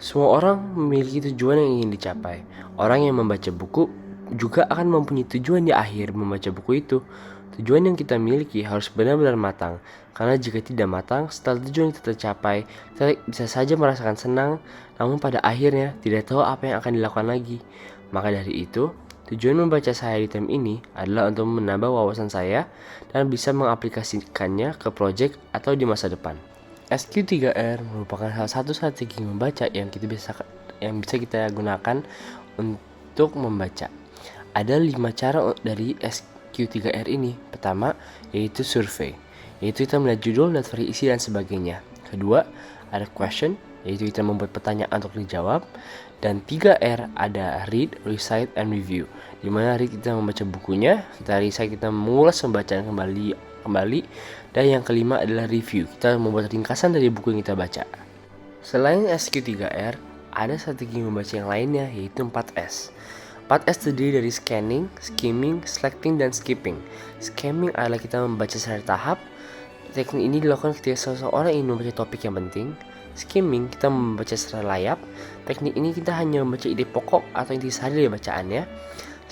Semua orang memiliki tujuan yang ingin dicapai. Orang yang membaca buku juga akan mempunyai tujuan di akhir membaca buku itu. Tujuan yang kita miliki harus benar-benar matang, karena jika tidak matang, setelah tujuan kita tercapai, kita bisa saja merasakan senang, namun pada akhirnya tidak tahu apa yang akan dilakukan lagi. Maka dari itu, tujuan membaca saya di term ini adalah untuk menambah wawasan saya dan bisa mengaplikasikannya ke proyek atau di masa depan. SQ3R merupakan salah satu strategi membaca yang bisa kita gunakan untuk membaca. Ada 5 cara dari SQ3R ini. Pertama, yaitu survei, yaitu kita melihat judul, daftar isi, dan sebagainya. Kedua, ada question, yaitu kita membuat pertanyaan untuk dijawab. Dan 3R ada read, recite, and review. Dimana read kita membaca bukunya, kita recite kita mengulas pembacaan kembali. Dan yang kelima adalah review, kita membuat ringkasan dari buku yang kita baca. Selain SQ3R, ada strategi membaca yang lainnya, yaitu 4S. 4S terdiri dari scanning, skimming, selecting, dan skipping. Scanning adalah kita membaca secara tahap. Teknik ini dilakukan ketika seseorang ingin membaca topik yang penting. Skimming, kita membaca secara layap. Teknik ini kita hanya membaca ide pokok atau intisari dari bacaannya.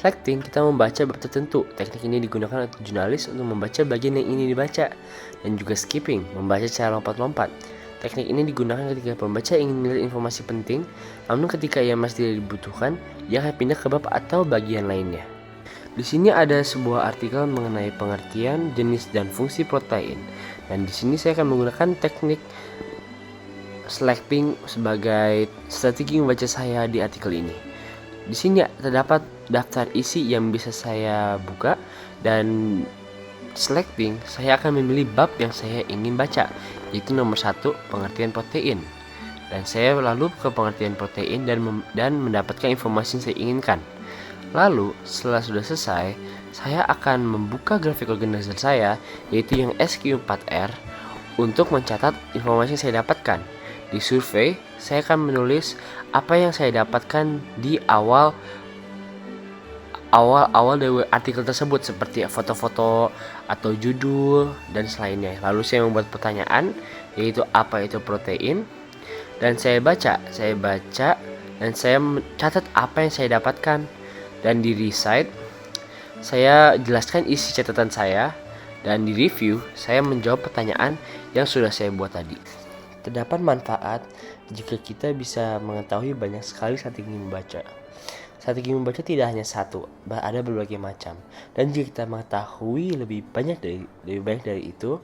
Selecting, kita membaca bab tertentu. Teknik ini digunakan oleh jurnalis untuk membaca bagian yang ingin dibaca. Dan juga skipping, membaca secara lompat-lompat. Teknik ini digunakan ketika pembaca ingin melihat informasi penting, namun ketika ia masih tidak dibutuhkan, ia akan pindah ke bab atau bagian lainnya. Di sini ada sebuah artikel mengenai pengertian, jenis, dan fungsi protein. Dan di sini saya akan menggunakan teknik selecting sebagai strategi membaca saya di artikel ini. Di sini terdapat daftar isi yang bisa saya buka, dan selecting saya akan memilih bab yang saya ingin baca, yaitu nomor 1, pengertian protein. Dan saya lalu ke pengertian protein dan mendapatkan informasi yang saya inginkan. Lalu setelah sudah selesai, saya akan membuka grafik organizer saya, yaitu yang SQ4R, untuk mencatat informasi yang saya dapatkan. Di survei, saya akan menulis apa yang saya dapatkan di awal dari artikel tersebut, seperti foto-foto atau judul dan selainnya. Lalu saya membuat pertanyaan, yaitu apa itu protein, dan saya baca dan saya mencatat apa yang saya dapatkan. Dan di recite, saya jelaskan isi catatan saya, dan di review, saya menjawab pertanyaan yang sudah saya buat tadi. Terdapat manfaat jika kita bisa mengetahui banyak sekali strategi membaca. Strategi membaca tidak hanya satu, ada berbagai macam. Dan jika kita mengetahui lebih banyak dari itu,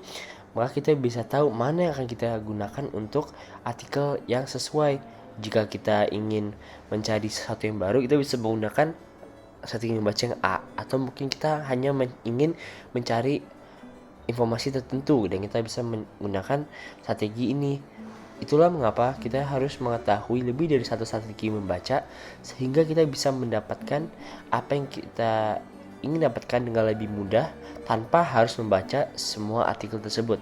maka kita bisa tahu mana yang akan kita gunakan untuk artikel yang sesuai. Jika kita ingin mencari sesuatu yang baru, kita bisa menggunakan strategi membaca yang A, atau mungkin kita hanya ingin mencari informasi tertentu dan kita bisa menggunakan strategi ini. Itulah mengapa kita harus mengetahui lebih dari satu strategi membaca, sehingga kita bisa mendapatkan apa yang kita ingin dapatkan dengan lebih mudah tanpa harus membaca semua artikel tersebut.